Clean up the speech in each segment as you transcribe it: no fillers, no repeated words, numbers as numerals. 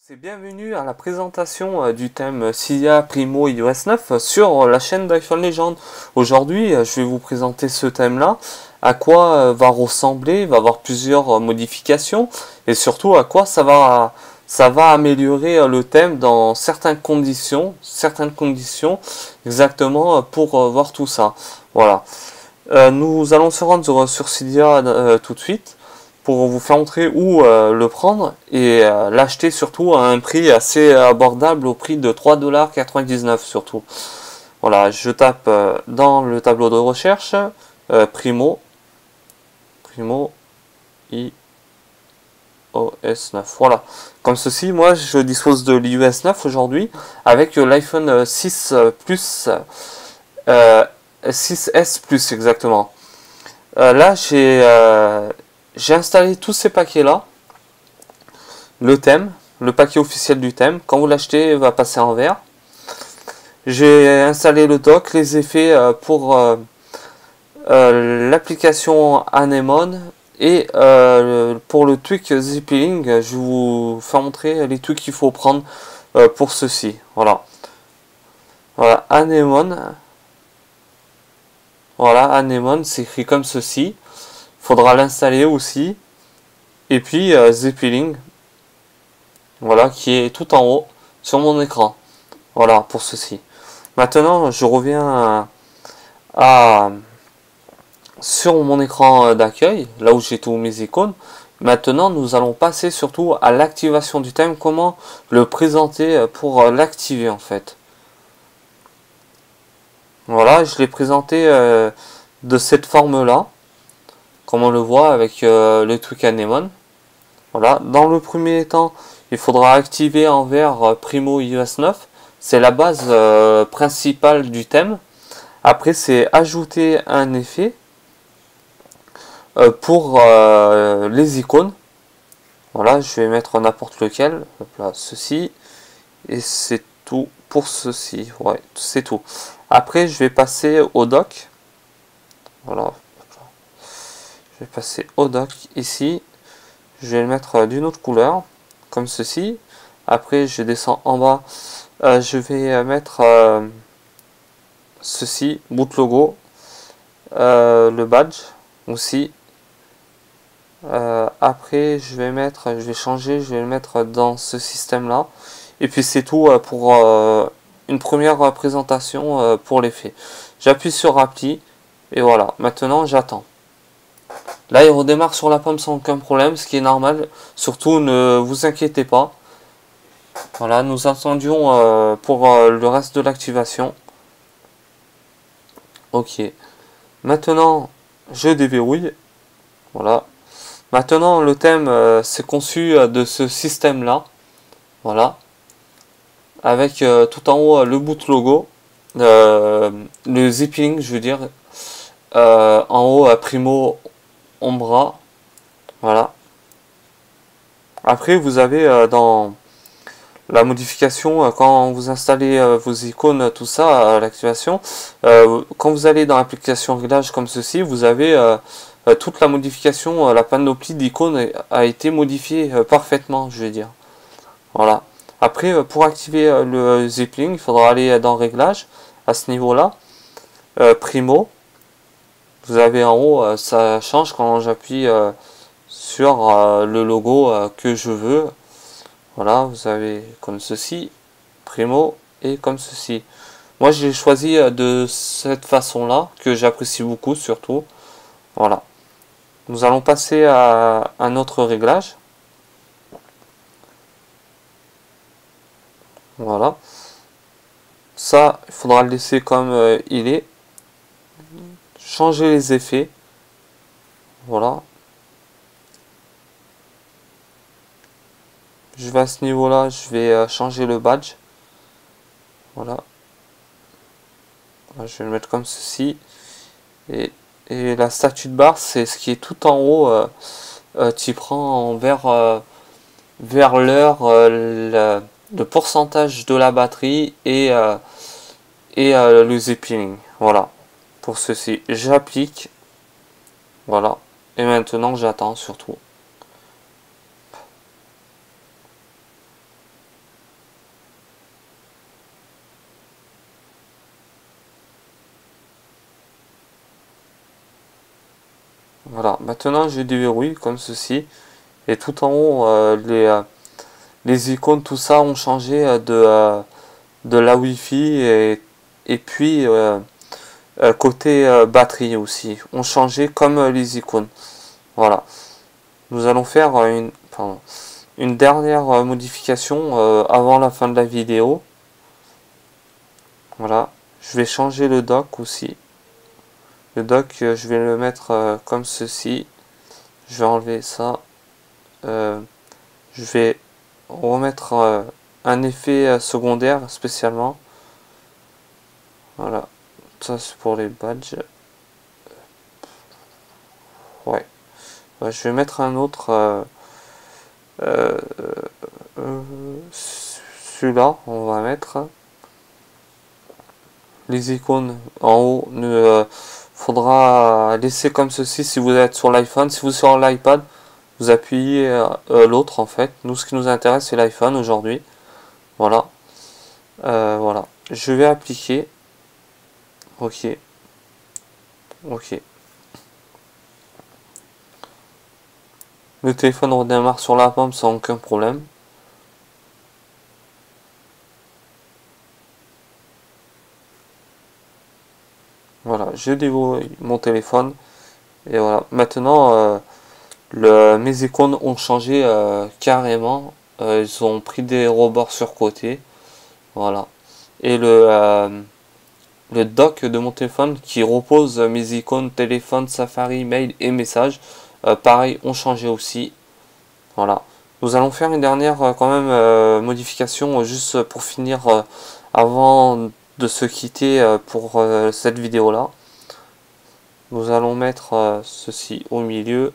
C'est bienvenue à la présentation du thème SIA Primo iOS 9 sur la chaîne d'iPhone Legend. Aujourd'hui, je vais vous présenter ce thème-là, à quoi va ressembler, il va avoir plusieurs modifications et surtout à quoi ça va améliorer le thème dans certaines conditions exactement pour voir tout ça. Voilà. Nous allons se rendre sur Cydia tout de suite pour vous faire montrer où le prendre et l'acheter surtout à un prix assez abordable au prix de 3,99$ surtout. Voilà, je tape dans le tableau de recherche Primo iOS 9. Voilà, comme ceci, moi je dispose de l'iOS 9 aujourd'hui avec l'iPhone 6 Plus 6S Plus exactement. Là j'ai installé tous ces paquets là, le thème, le paquet officiel du thème. Quand vous l'achetez, il va passer en vert. J'ai installé le dock, les effets pour l'application Anemone et pour le tweak Zipping. Je vais vous faire montrer les tweaks qu'il faut prendre pour ceci. Voilà, voilà Anemone. Voilà, Anemone, c'est écrit comme ceci. Il faudra l'installer aussi. Et puis Zipping. Voilà, qui est tout en haut sur mon écran. Voilà pour ceci. Maintenant, je reviens sur mon écran d'accueil, là où j'ai tous mes icônes. Maintenant, nous allons passer surtout à l'activation du thème. Comment le présenter pour l'activer en fait. Voilà, je l'ai présenté de cette forme-là, comme on le voit avec le tweak Anemone. Voilà, dans le premier temps, il faudra activer en vert Primo iOS 9. C'est la base principale du thème. Après, c'est ajouter un effet pour les icônes. Voilà, je vais mettre n'importe lequel. Hop là, ceci. Et c'est tout pour ceci. Ouais, c'est tout. Après, je vais passer au dock. Voilà. Je vais passer au dock ici. Je vais le mettre d'une autre couleur, comme ceci. Après, je descends en bas. Je vais mettre ceci, boot logo, le badge aussi. Après, je vais changer, je vais le mettre dans ce système-là. Et puis c'est tout pour une première présentation pour l'effet. J'appuie sur Appli et voilà. Maintenant, j'attends. Là, il redémarre sur la pomme sans aucun problème, ce qui est normal. Surtout, ne vous inquiétez pas. Voilà, nous attendions pour le reste de l'activation. Ok. Maintenant, je déverrouille. Voilà. Maintenant, le thème c'est conçu de ce système-là. Voilà. Avec tout en haut le boot logo. Le zipping, je veux dire. En haut, Primo Ombra. Voilà. Après, vous avez dans la modification, quand vous installez vos icônes, tout ça, l'activation, quand vous allez dans l'application réglage comme ceci, vous avez toute la modification, la panoplie d'icônes a été modifiée parfaitement, je vais dire. Voilà. Après, pour activer le zipping, il faudra aller dans réglage, à ce niveau-là, Primo. Vous avez en haut, ça change quand j'appuie sur le logo que je veux. Voilà, vous avez comme ceci, Primo, et comme ceci. Moi, j'ai choisi de cette façon-là, que j'apprécie beaucoup surtout. Voilà. Nous allons passer à un autre réglage. Voilà. Ça, il faudra le laisser comme il est. Changer les effets. Voilà. Je vais à ce niveau-là, je vais changer le badge. Voilà. Je vais le mettre comme ceci. Et la statue de barre, c'est ce qui est tout en haut. Tu prends vers l'heure le pourcentage de la batterie et le zipping. Voilà. Pour ceci, j'applique. Voilà. Et maintenant, j'attends surtout. Voilà, maintenant je déverrouille comme ceci. Et tout en haut, les icônes, tout ça ont changé de la Wi-Fi et puis côté batterie aussi, ont changé comme les icônes. Voilà. Nous allons faire une dernière modification avant la fin de la vidéo. Voilà. Je vais changer le dock aussi. Le dock, je vais le mettre comme ceci. Je vais enlever ça. Je vais remettre un effet secondaire spécialement. Voilà. Ça c'est pour les badges. Ouais. Je vais mettre un autre. Celui-là, on va mettre les icônes en haut. Faudra laisser comme ceci si vous êtes sur l'iPhone. Si vous êtes sur l'iPad, vous appuyez l'autre en fait. Nous, ce qui nous intéresse, c'est l'iPhone aujourd'hui. Voilà. Voilà. Je vais appliquer. Ok. Ok. Le téléphone redémarre sur la pomme sans aucun problème. Voilà, je déverrouille mon téléphone. Et voilà. Maintenant, mes icônes ont changé carrément. Ils ont pris des rebords sur côté. Voilà. Et le dock de mon téléphone qui repose mes icônes téléphone, Safari, mail et messages, pareil, ont changé aussi. Voilà. Nous allons faire une dernière quand même modification juste pour finir avant de se quitter pour cette vidéo là. Nous allons mettre ceci au milieu.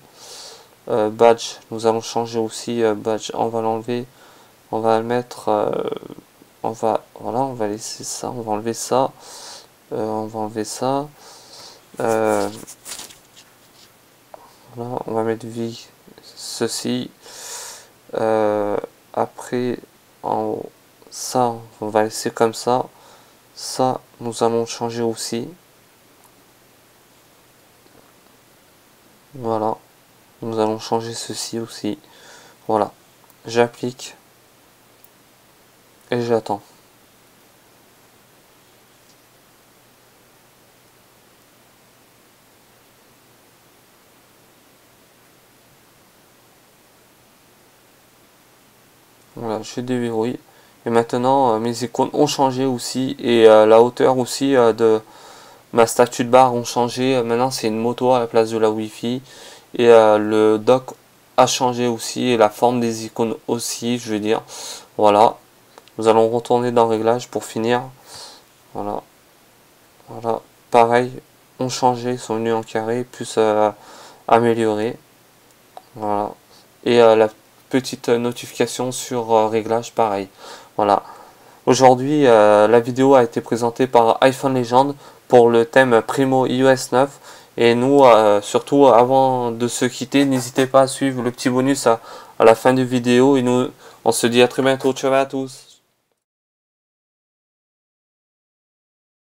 Badge, nous allons changer aussi badge, on va l'enlever, on va le mettre, voilà, on va laisser ça, on va enlever ça, on va enlever ça, voilà, on va mettre vie, ceci, après, en haut, ça, on va laisser comme ça, nous allons changer aussi, voilà, nous allons changer ceci aussi, voilà, j'applique, et j'attends. Voilà, je déverrouille. Et maintenant, mes icônes ont changé aussi. Et la hauteur aussi de ma statue de barre ont changé. Maintenant, c'est une moto à la place de la Wi-Fi. Et le dock a changé aussi. Et la forme des icônes aussi, je veux dire. Voilà. Nous allons retourner dans Réglages pour finir. Voilà. Voilà. Pareil, ont changé. Ils sont venus en carré, plus améliorés. Voilà. Et la petite notification sur Réglages, pareil. Voilà. Aujourd'hui, la vidéo a été présentée par iPhone Legend pour le thème Primo iOS 9. Et nous, surtout avant de se quitter, n'hésitez pas à suivre le petit bonus à la fin de vidéo. Et nous, on se dit à très bientôt. Ciao à tous.